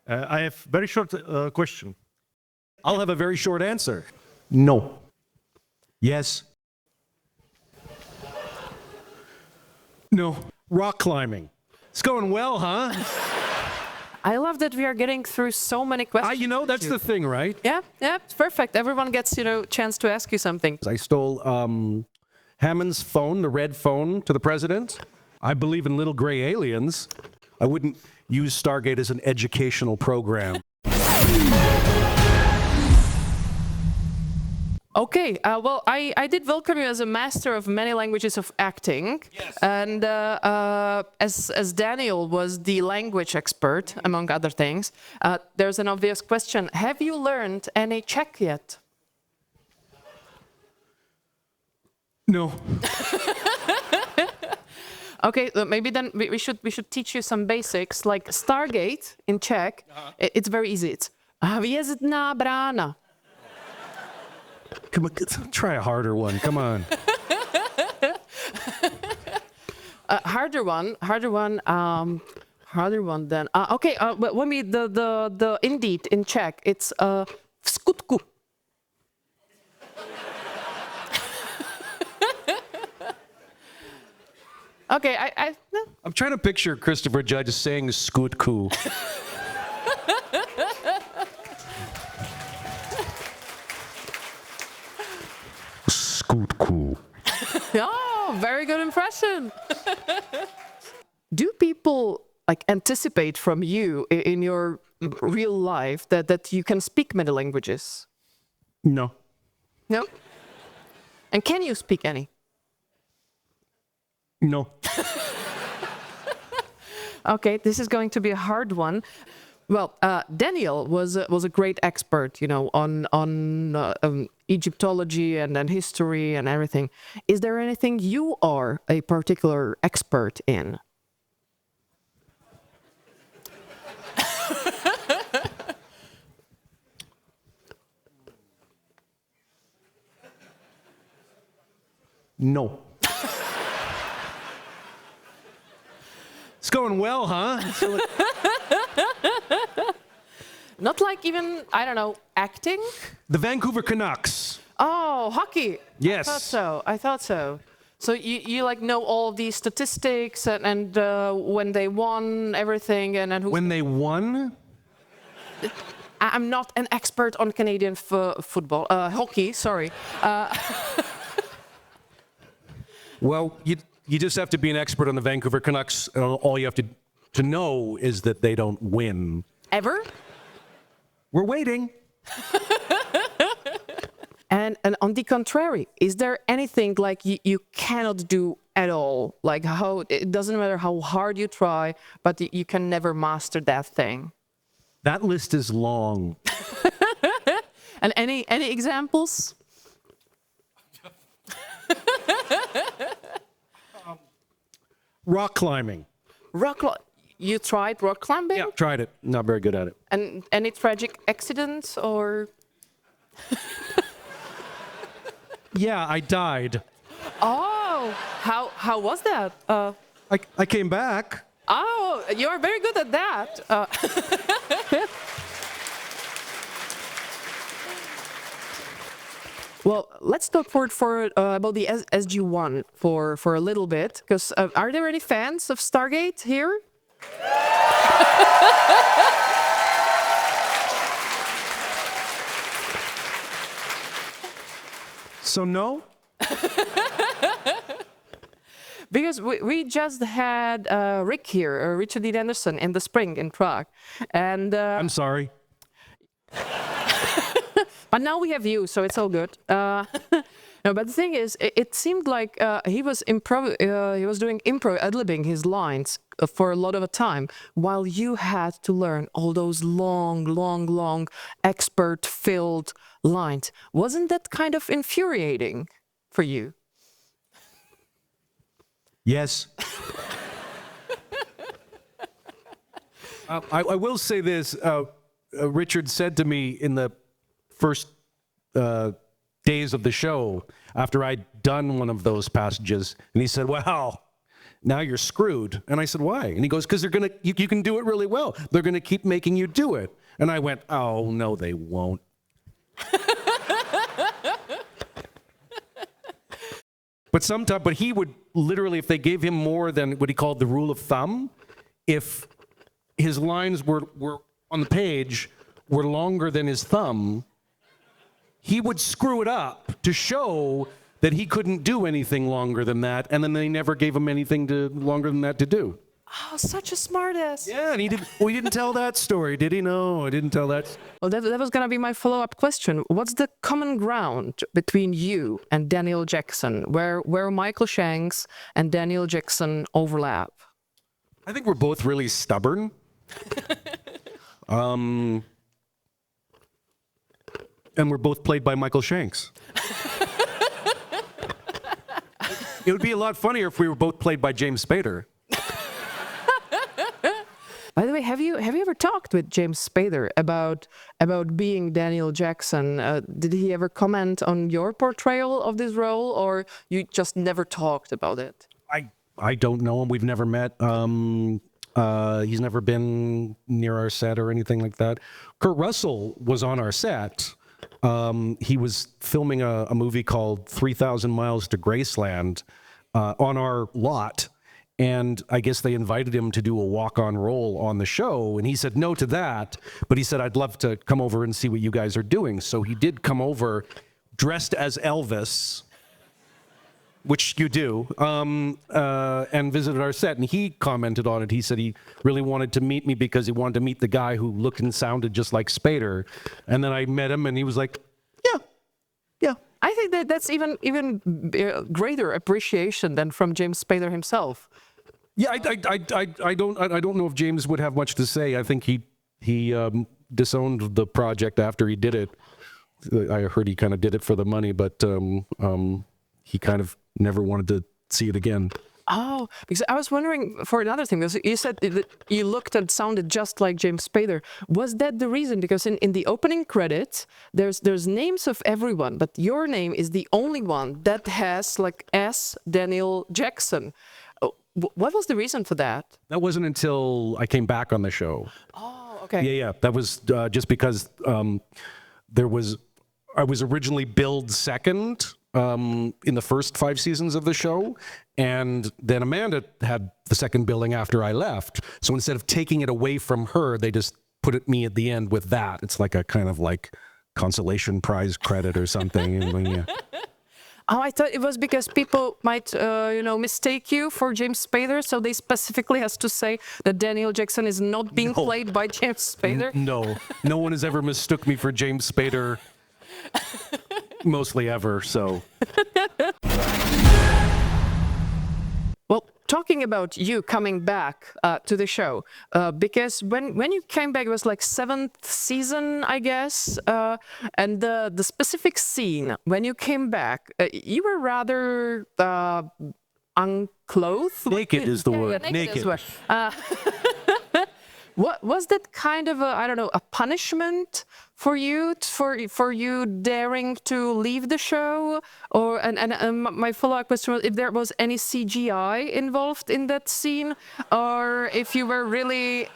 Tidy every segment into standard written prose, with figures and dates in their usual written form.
I have very short question. I'll have a very short answer. No. Yes. No. Rock climbing. It's going well, huh? I love that we are getting through so many questions. You know, that's the thing, right? Yeah, it's perfect. Everyone gets, chance to ask you something. I stole Hammond's phone, the red phone, to the president. I believe in little gray aliens. I wouldn't use Stargate as an educational program. Okay, well, I did welcome you as a master of many languages of acting. Yes. And as Daniel was the language expert, among other things, there's an obvious question. Have you learned any Czech yet? No. Okay, maybe then we should teach you some basics, like Stargate in Czech. It's very easy. It's hvězdná brána. Come on, try a harder one. Come on. Harder one then. Okay, but when we the indeed in Czech, it's v skutku. Okay, I'm trying to picture Christopher Judge saying skutku. Skutku. Oh, very good impression. Do people anticipate from you in your real life that you can speak many languages? No. No? And can you speak any? No. Okay, this is going to be a hard one. Well, Daniel was a great expert, on Egyptology and history and everything. Is there anything you are a particular expert in? No. It's going well, huh? Not like even, I don't know, acting? The Vancouver Canucks. Oh, hockey. Yes. I thought so. So you know all of these statistics and when they won everything and who. When they won? I'm not an expert on Canadian football, hockey. Sorry. Well, you just have to be an expert on the Vancouver Canucks, and all you have to know is that they don't win. Ever? We're waiting. And on the contrary, is there anything you cannot do at all? Like it doesn't matter how hard you try, but you can never master that thing? That list is long. And any examples? Rock climbing. You tried rock climbing? Yeah, tried it. Not very good at it. And any tragic accidents or? Yeah, I died. Oh, how was that? I came back. Oh, you're very good at that. Well, let's talk about the SG-1 for a little bit, because are there any fans of Stargate here? So no? Because we just had Rick here, Richard Dean Anderson, in the spring in Prague, and I'm sorry. But now we have you, so it's all good. No, but the thing is, it seemed like he was doing improv, ad-libbing his lines for a lot of the time, while you had to learn all those long, expert-filled lines. Wasn't that kind of infuriating for you? Yes. I will say this. Richard said to me in the first days of the show, after I'd done one of those passages, and he said, "Wow, now you're screwed. And I said, why? And he goes, because you can do it really well. They're going to keep making you do it. And I went, oh, no, they won't. But he would literally, if they gave him more than what he called the rule of thumb, if his lines were on the page were longer than his thumb, he would screw it up to show that he couldn't do anything longer than that, and then they never gave him anything longer than that to do. Oh, such a smartass. Yeah, and he didn't tell that story, did he? No, I didn't tell that. Well, that was going to be my follow-up question. What's the common ground between you and Daniel Jackson, where Michael Shanks and Daniel Jackson overlap? I think we're both really stubborn. And we're both played by Michael Shanks. It would be a lot funnier if we were both played by James Spader. By the way, have you ever talked with James Spader about being Daniel Jackson? Did he ever comment on your portrayal of this role, or you just never talked about it? I don't know him. We've never met. He's never been near our set or anything like that. Kurt Russell was on our set. He was filming a movie called 3,000 Miles to Graceland on our lot. And I guess they invited him to do a walk-on role on the show, and he said no to that, but he said, I'd love to come over and see what you guys are doing. So he did come over dressed as Elvis, which you do, and visited our set, and he commented on it. He said he really wanted to meet me because he wanted to meet the guy who looked and sounded just like Spader. And then I met him, and he was like, yeah. I think that's even greater appreciation than from James Spader himself. Yeah, I don't know if James would have much to say. I think he disowned the project after he did it. I heard he kind of did it for the money, but he kind of never wanted to see it again. Oh, because I was wondering for another thing, because you said that you looked and sounded just like James Spader. Was that the reason? Because in the opening credits, there's names of everyone, but your name is the only one that has like S. Daniel Jackson. What was the reason for that? That wasn't until I came back on the show. Oh, okay. Yeah. That was just because I was originally billed second in the first 5 seasons of the show, and then Amanda had the second billing after I left. So instead of taking it away from her, they just put me at the end with that. It's like a kind of like consolation prize credit or something. Yeah. Oh, I thought it was because people might, mistake you for James Spader, so they specifically has to say that Daniel Jackson is not being played by James Spader. No one has ever mistook me for James Spader, mostly ever. So. Well, talking about you coming back to the show, because when you came back, it was like 7th season, I guess, and the specific scene when you came back, you were rather unclothed. Naked is the word. Yeah, naked. is the word. What was that kind of a punishment for you for you daring to leave the show? Or and my follow-up question was if there was any CGI involved in that scene, or if you were really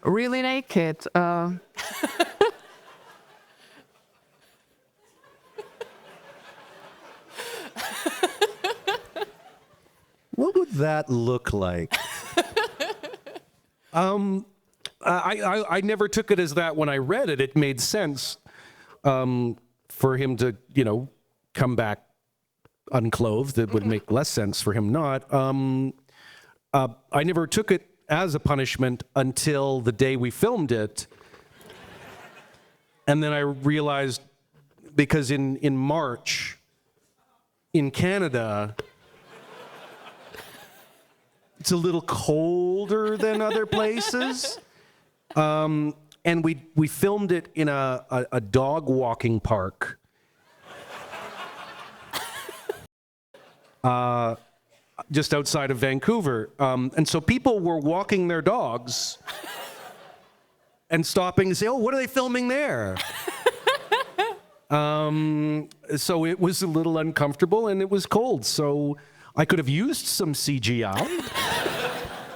really naked. What would that look like? I never took it as that when I read it. It made sense for him to, come back unclothed. It would make less sense for him not. I never took it as a punishment until the day we filmed it. And then I realized, because in March, in Canada, it's a little colder than other places. And we filmed it in a dog walking park. Just outside of Vancouver. And so people were walking their dogs and stopping to say, oh, what are they filming there? So it was a little uncomfortable and it was cold. So I could have used some CGI.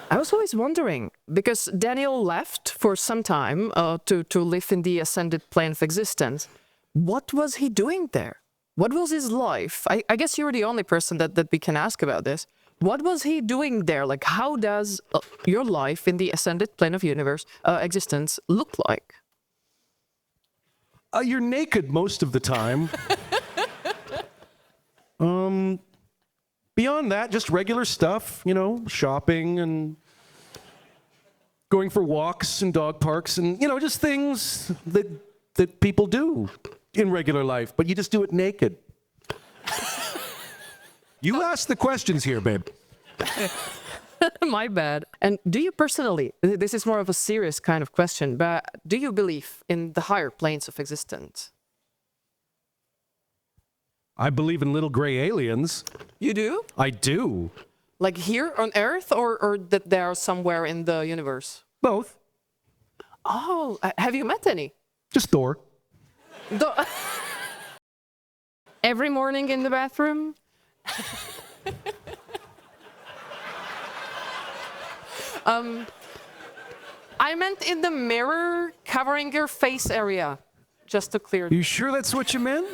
I was always wondering, because Daniel left for some time to live in the ascended plane of existence. What was he doing there? What was his life? I guess you're the only person that we can ask about this. What was he doing there? Like, how does your life in the ascended plane of universe existence look like? You're naked most of the time. Beyond that, just regular stuff, you know, shopping and going for walks and dog parks and, you know, just things that people do in regular life, but you just do it naked. You ask the questions here, babe. My bad. And do you personally, this is more of a serious kind of question, but do you believe in the higher planes of existence? I believe in little gray aliens. You do? I do. Like here on Earth, or that they are somewhere in the universe? Both. Oh, have you met any? Just Thor. Every morning in the bathroom? I meant in the mirror covering your face area, just to clear. You sure that's what you meant?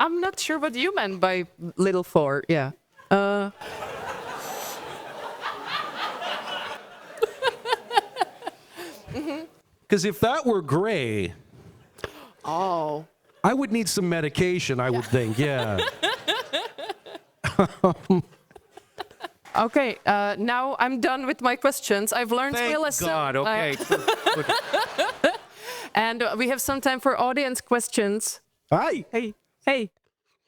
I'm not sure what you meant by little Thor. Yeah. Because if that were gray, Oh. I would need some medication, I would think, yeah. Okay. Now I'm done with my questions. I've learned my Thank lesson. God, okay. And we have some time for audience questions. Hi. Hey,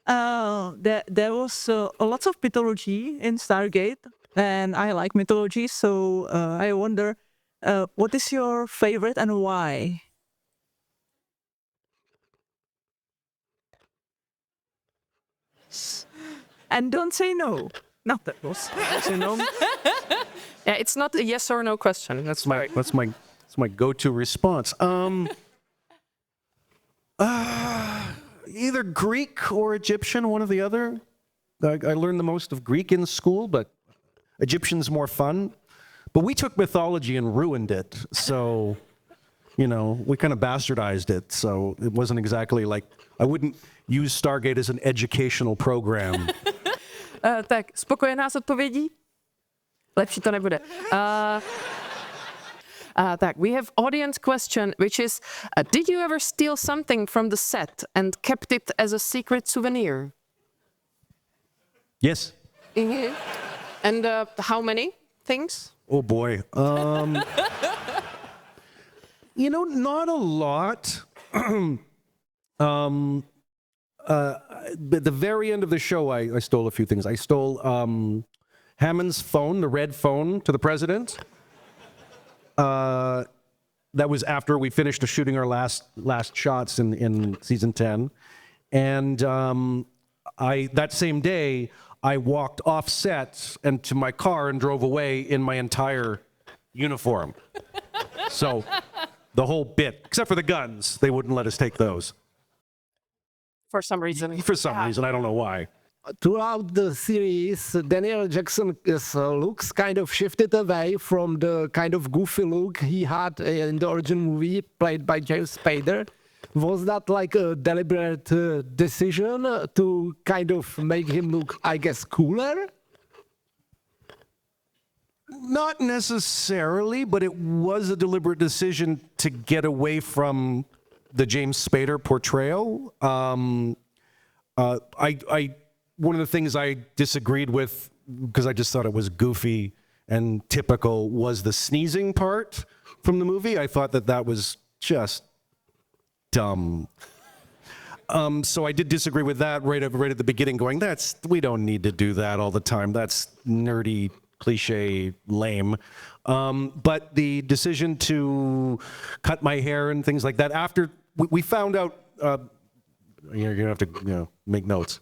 there was a lot of mythology in Stargate, and I like mythology, so I wonder, what is your favorite and why? And don't say no. Not that was. Say no. Yeah, it's not a yes or no question. That's right. That's my go-to response. Either Greek or Egyptian, one or the other. I learned the most of Greek in school, but Egyptian's more fun. But we took mythology and ruined it, so, you know, we kind of bastardized it, so it wasn't exactly like, I wouldn't use Stargate as an educational program. Tak, spokojená s odpovědí? Lepší to nebude. Tak, we have audience question, which is, did you ever steal something from the set and kept it as a secret souvenir? Yes. Mm-hmm. And how many things? Oh boy. You know, not a lot. At the very end of the show, I stole a few things. I stole Hammond's phone, the red phone to the president. That was after we finished shooting our last shots in season 10. And that same day, I walked off set and to my car and drove away in my entire uniform. So the whole bit, except for the guns, they wouldn't let us take those. For some reason. For some reason, I don't know why. Throughout the series, Daniel Jackson looks kind of shifted away from the kind of goofy look he had in the original movie played by James Spader. Was that like a deliberate decision to kind of make him look, I guess, cooler? Not necessarily, but it was a deliberate decision to get away from the James Spader portrayal. One of the things I disagreed with, because I just thought it was goofy and typical, was the sneezing part from the movie. I thought that was just dumb. So I did disagree with that right at the beginning, going, we don't need to do that all the time. That's nerdy, cliche, lame. But the decision to cut my hair and things like that, after we found out, you're gonna have to make notes.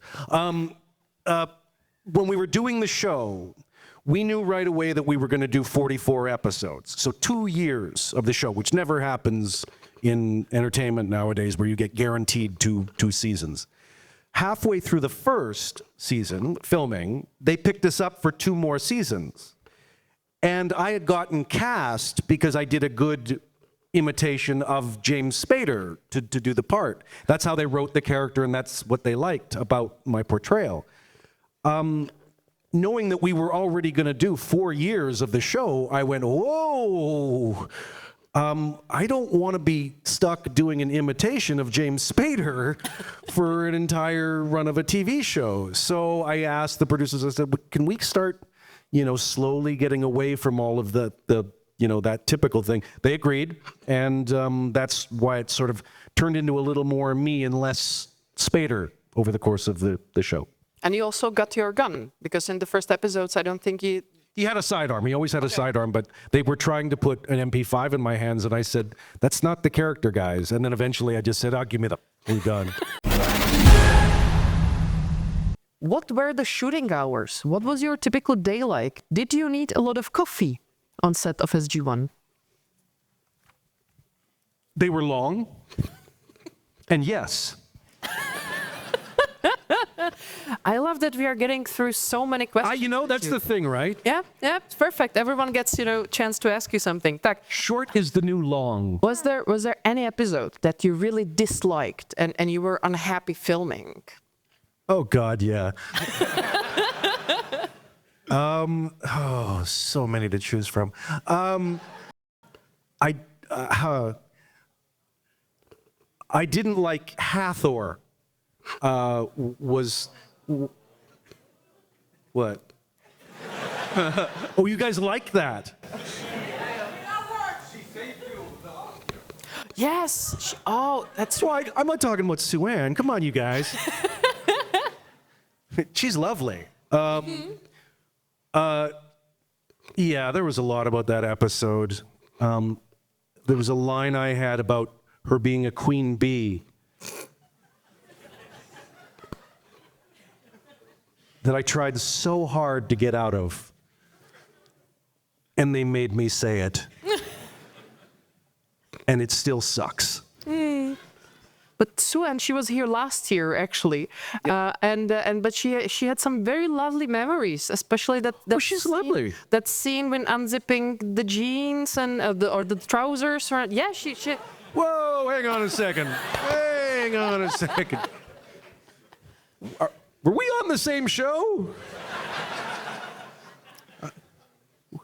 When we were doing the show, we knew right away that we were going to do 44 episodes. So 2 years of the show, which never happens in entertainment nowadays, where you get guaranteed two seasons. halfway through the first season filming, they picked us up for 2 more seasons. And I had gotten cast because I did a good imitation of James Spader to do the part. That's how they wrote the character, and that's what they liked about my portrayal. Knowing that we were already going to do 4 years of the show, I went, whoa, I don't want to be stuck doing an imitation of James Spader for an entire run of a TV show. So I asked the producers, I said, can we start, slowly getting away from all of the that typical thing? They agreed, and that's why it sort of turned into a little more me and less Spader over the course of the show. And you also got your gun, because in the first episodes, I don't think he... He had a sidearm. He always had a sidearm, but they were trying to put an MP5 in my hands, and I said, that's not the character, guys. And then eventually I just said, give me the gun. What were the shooting hours? What was your typical day like? Did you need a lot of coffee on set of SG-1? They were long, and yes. I love that we are getting through so many questions. That's the thing, right? Yeah, it's perfect. Everyone gets, chance to ask you something. Tak, Short is the new long. was there any episode that you really disliked and you were unhappy filming? Oh, God, yeah. So many to choose from. I didn't like Hathor. What? Oh, you guys like that? Yes. That's Well, I'm not talking about Sue-Ann. Come on, you guys. She's lovely. Yeah, there was a lot about that episode. There was a line I had about her being a queen bee that I tried so hard to get out of, and they made me say it. And it still sucks. But Sue-Ann, she was here last year actually, but she had some very lovely memories, especially that. She's scene, lovely. That scene when unzipping the jeans and the trousers. Yeah, she. Whoa! Hang on a second. Hang on a second. Were we on the same show?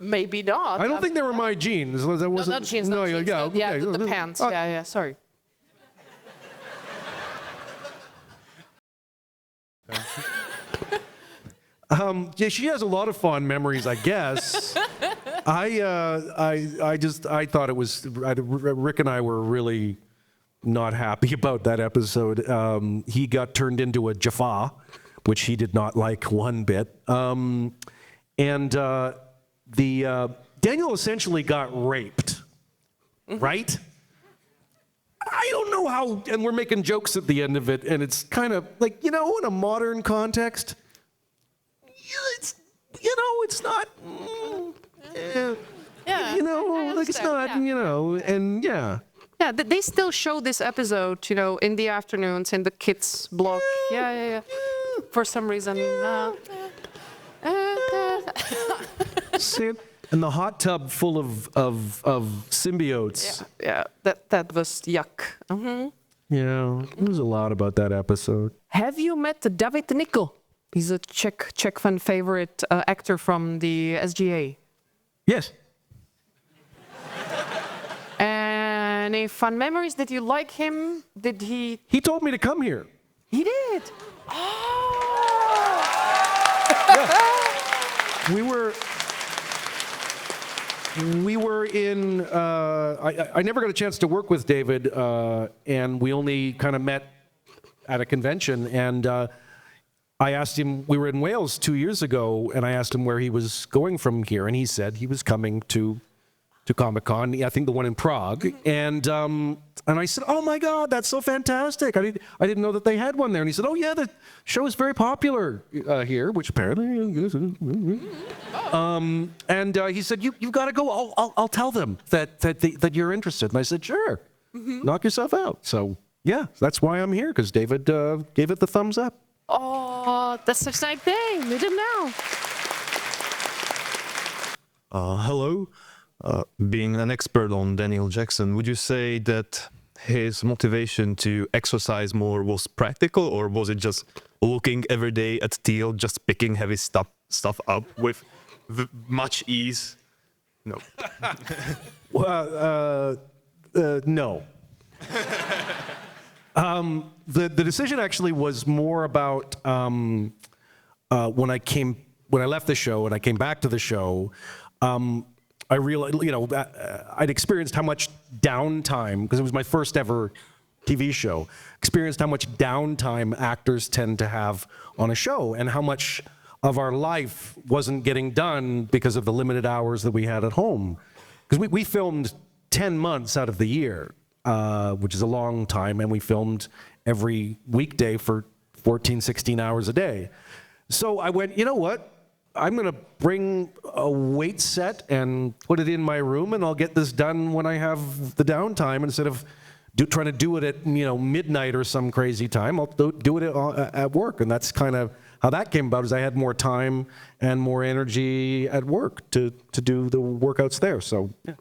Maybe not. I don't think they were my jeans. That wasn't. Not jeans. Not jeans. Yeah, Yeah, okay. the pants. Yeah. Sorry. Yeah, she has a lot of fond memories, I guess. I thought it was. Rick and I were really not happy about that episode. He got turned into a Jaffa, which he did not like one bit. Daniel essentially got raped, right? I don't know how, and we're making jokes at the end of it, and it's kind of like, in a modern context, it's not, it's not, and yeah. Yeah, they still show this episode, in the afternoons in the kids' blog. Yeah. For some reason. See, and the hot tub full of symbiotes. Yeah, that was yuck. Yeah, there's a lot about that episode. Have you met David Nykl? He's a Czech fan favorite actor from the SGA. Yes. Any fun memories? Did you like him? Did he? He told me to come here. He did. We were in. I never got a chance to work with David, and we only kind of met at a convention. And I asked him. We were in Wales 2 years ago, and I asked him where he was going from here, and he said he was coming to Comic-Con, I think the one in Prague, and I said, "Oh my God, that's so fantastic! I didn't know that they had one there." And he said, "Oh yeah, the show is very popular here," which apparently, and he said, "You've got to go. I'll tell them that you're interested." And I said, "Sure, knock yourself out." So yeah, that's why I'm here, because David gave it the thumbs up. Oh, that's such a nice thing. We didn't know. Hello. Being an expert on Daniel Jackson, would you say that his motivation to exercise more was practical, or was it just looking every day at Teal'c, just picking heavy stuff up with much ease? No. No. The decision actually was more about when I left the show and I came back to the show. I realized, I'd experienced how much downtime, because it was my first ever TV show, experienced how much downtime actors tend to have on a show, and how much of our life wasn't getting done because of the limited hours that we had at home. Because we filmed 10 months out of the year, which is a long time, and we filmed every weekday for 14, 16 hours a day. So I went, you know what? I'm going to bring a weight set and put it in my room, and I'll get this done when I have the downtime instead of trying to do it at midnight or some crazy time. I'll do it at work, and that's kind of how that came about. Is I had more time and more energy at work to do the workouts there. So. Yeah.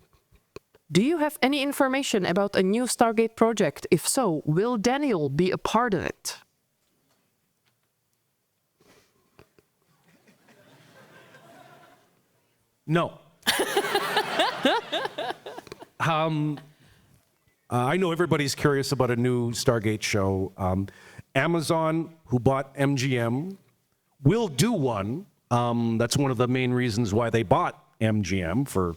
Do you have any information about a new Stargate project? If so, will Daniel be a part of it? No. I know everybody's curious about a new Stargate show. Amazon, who bought MGM, will do one. That's one of the main reasons why they bought MGM for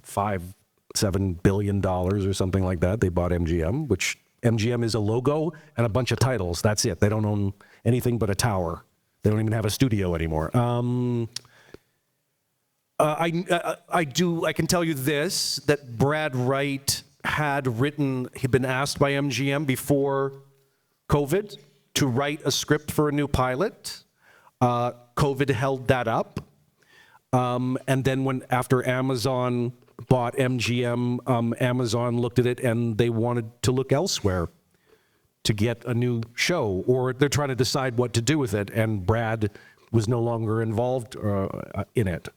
$5-7 billion or something like that. They bought MGM, which MGM is a logo and a bunch of titles. That's it. They don't own anything but a tower. They don't even have a studio anymore. I can tell you this, that Brad Wright he'd been asked by MGM before COVID to write a script for a new pilot. COVID held that up. And then after Amazon bought MGM, Amazon looked at it and they wanted to look elsewhere to get a new show, or they're trying to decide what to do with it, and Brad was no longer involved in it.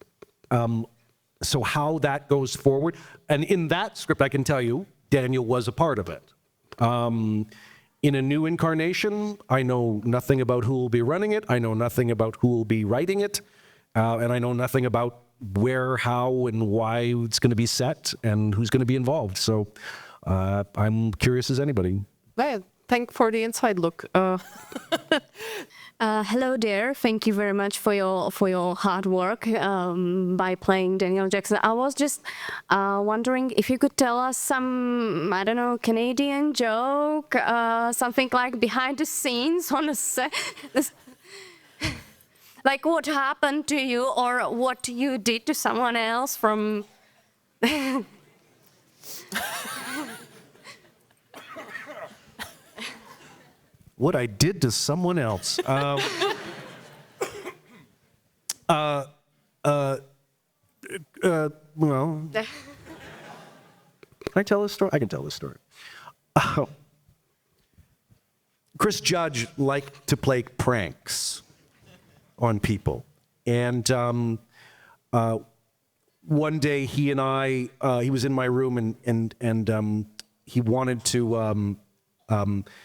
So how that goes forward, and in that script, I can tell you, Daniel was a part of it. In a new incarnation, I know nothing about who will be running it. I know nothing about who will be writing it. And I know nothing about where, how, and why it's going to be set and who's going to be involved. So I'm curious as anybody. Well, thank for the inside look. Hello there. Thank you very much for your hard work by playing Daniel Jackson. I was just wondering if you could tell us some, I don't know, Canadian joke, something like behind the scenes on a set. Like what happened to you or what you did to someone else from... What I did to someone else. Can I tell this story? I can tell this story. Chris Judge liked to play pranks on people. And one day he and I, he was in my room and he wanted to,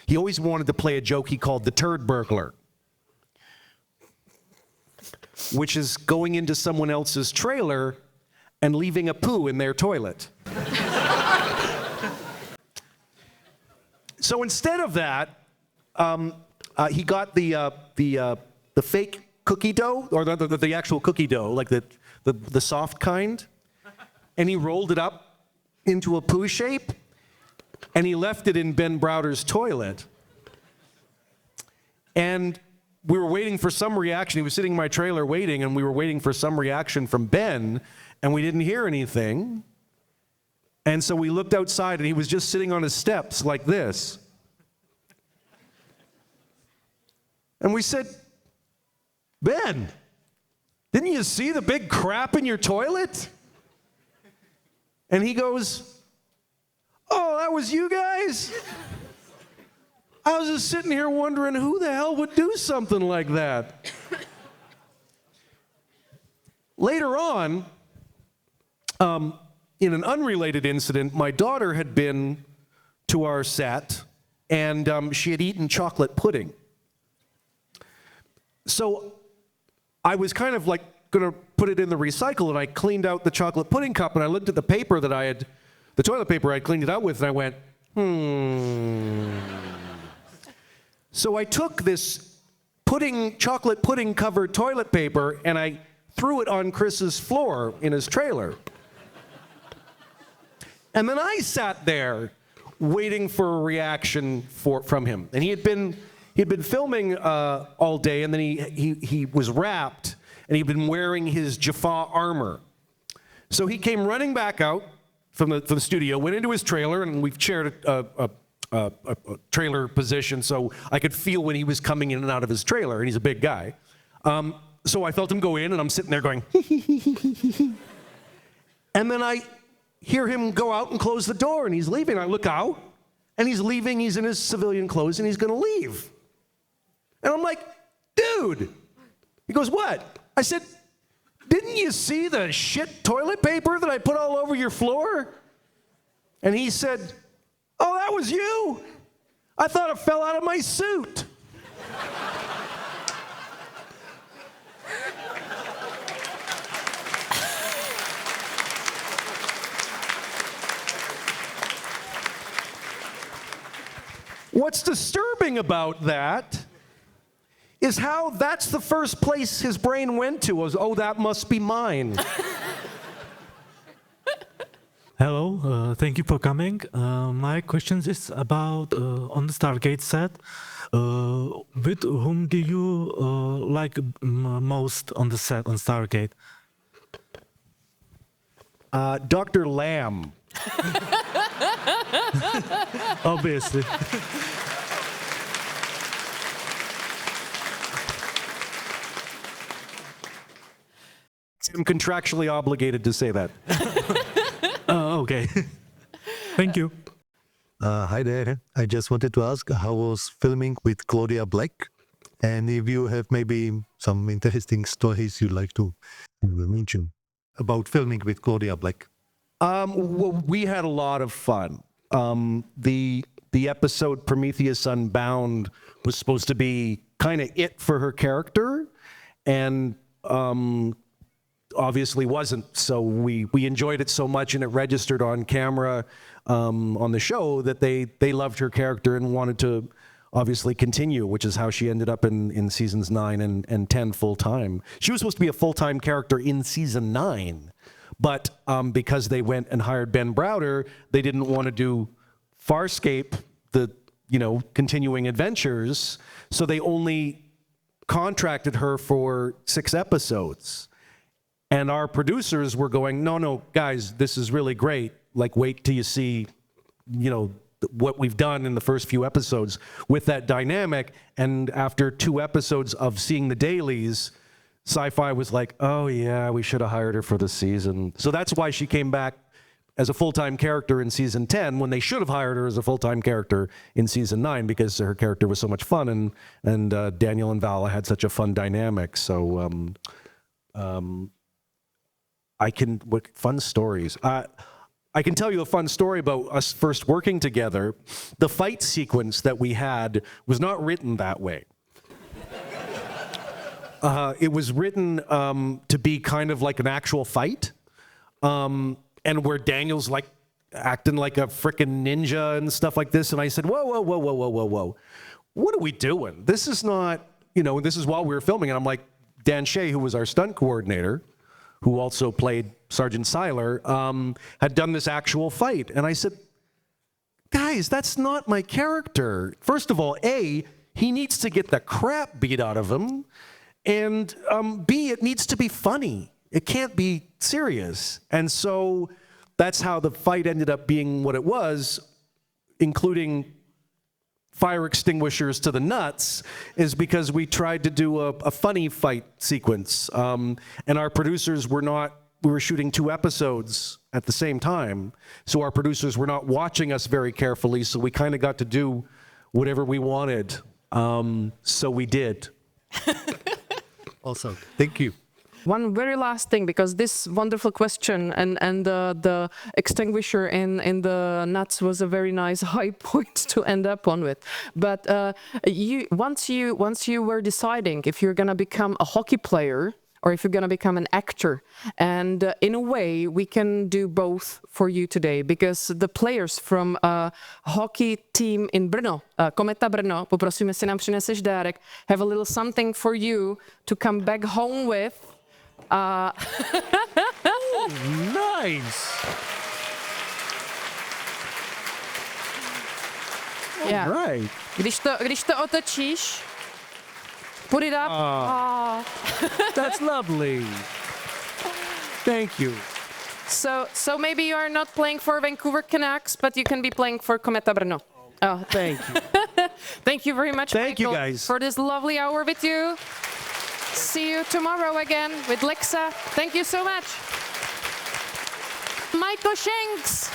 he always wanted to play a joke he called the turd burglar, which is going into someone else's trailer and leaving a poo in their toilet. So instead of that, he got the fake cookie dough, or the actual cookie dough, like the soft kind, and he rolled it up into a poo shape, and he left it in Ben Browder's toilet. And we were waiting for some reaction. He was sitting in my trailer waiting, and we were waiting for some reaction from Ben, and we didn't hear anything. And so we looked outside, and he was just sitting on his steps like this. And we said, Ben, didn't you see the big crap in your toilet? And he goes, oh, that was you guys? I was just sitting here wondering who the hell would do something like that. Later on, in an unrelated incident, my daughter had been to our set, and she had eaten chocolate pudding. So I was kind of like going to put it in the recycle, and I cleaned out the chocolate pudding cup, and I looked at the paper that the toilet paper I cleaned it out with, and I went, So I took this chocolate pudding covered toilet paper, and I threw it on Chris's floor in his trailer. And then I sat there waiting for a reaction from him. And he had been filming all day, and then he was wrapped, and he'd been wearing his Jaffa armor. So he came running back out from the studio, went into his trailer, and we've shared a trailer position, so I could feel when he was coming in and out of his trailer, and he's a big guy. So I felt him go in, and I'm sitting there going, and then I hear him go out and close the door, and he's leaving. I look out, and he's leaving. He's in his civilian clothes, and he's going to leave. And I'm like, dude. He goes, what? I said, didn't you see the shit toilet paper that I put all over your floor? And he said, oh, that was you? I thought it fell out of my suit. What's disturbing about that is how that's the first place his brain went to was, oh, that must be mine. Hello, thank you for coming. My question is about on the Stargate set. With whom do you like most on the set on Stargate? Dr. Lamb. Obviously. I'm contractually obligated to say that. Oh, okay. Thank you. Hi there. I just wanted to ask how was filming with Claudia Black, and if you have maybe some interesting stories you'd like to mention about filming with Claudia Black. Well, we had a lot of fun. The episode Prometheus Unbound was supposed to be kind of it for her character, and obviously wasn't. So we enjoyed it so much, and it registered on camera on the show that they loved her character and wanted to obviously continue, which is how she ended up in seasons 9 and 10 full time. She was supposed to be a full-time character in season 9, but because they went and hired Ben Browder, they didn't want to do Farscape, the continuing adventures, so they only contracted her for 6 episodes. And our producers were going, no, guys, this is really great. Like, wait till you see, what we've done in the first few episodes with that dynamic. And after 2 episodes of seeing the dailies, Sci-Fi was like, oh yeah, we should have hired her for the season. So that's why she came back as a full-time character in season 10 when they should have hired her as a full-time character in season 9 because her character was so much fun and Daniel and Vala had such a fun dynamic. So fun stories. I can tell you a fun story about us first working together. The fight sequence that we had was not written that way. It was written to be kind of like an actual fight, and where Daniel's like acting like a frickin' ninja and stuff like this. And I said, whoa, what are we doing? This is not, this is while we were filming. And I'm like, Dan Shea, who was our stunt coordinator, who also played Sergeant Seiler, had done this actual fight. And I said, guys, that's not my character. First of all, A, he needs to get the crap beat out of him. And B, it needs to be funny. It can't be serious. And so that's how the fight ended up being what it was, including fire extinguishers to the nuts, is because we tried to do a funny fight sequence. And our producers we were shooting 2 episodes at the same time. So our producers were not watching us very carefully. So we kind of got to do whatever we wanted. So we did. Awesome. Thank you. One very last thing, because this wonderful question and the extinguisher in the nuts was a very nice high point to end up on with. But once you were deciding if you're gonna become a hockey player or if you're gonna become an actor, and in a way we can do both for you today, because the players from a hockey team in Brno, Kometa Brno, poprosím, jestli nám přineseš dárek, have a little something for you to come back home with. Nice. Yeah. Right. Když to otočíš, put it up. That's lovely. Thank you. So maybe you are not playing for Vancouver Canucks, but you can be playing for Kometa Brno. Oh, Thank you. thank you very much, Thank you, Nykl, guys. for this lovely hour with you. See you tomorrow again with Lexa. Thank you so much. Michael Shanks.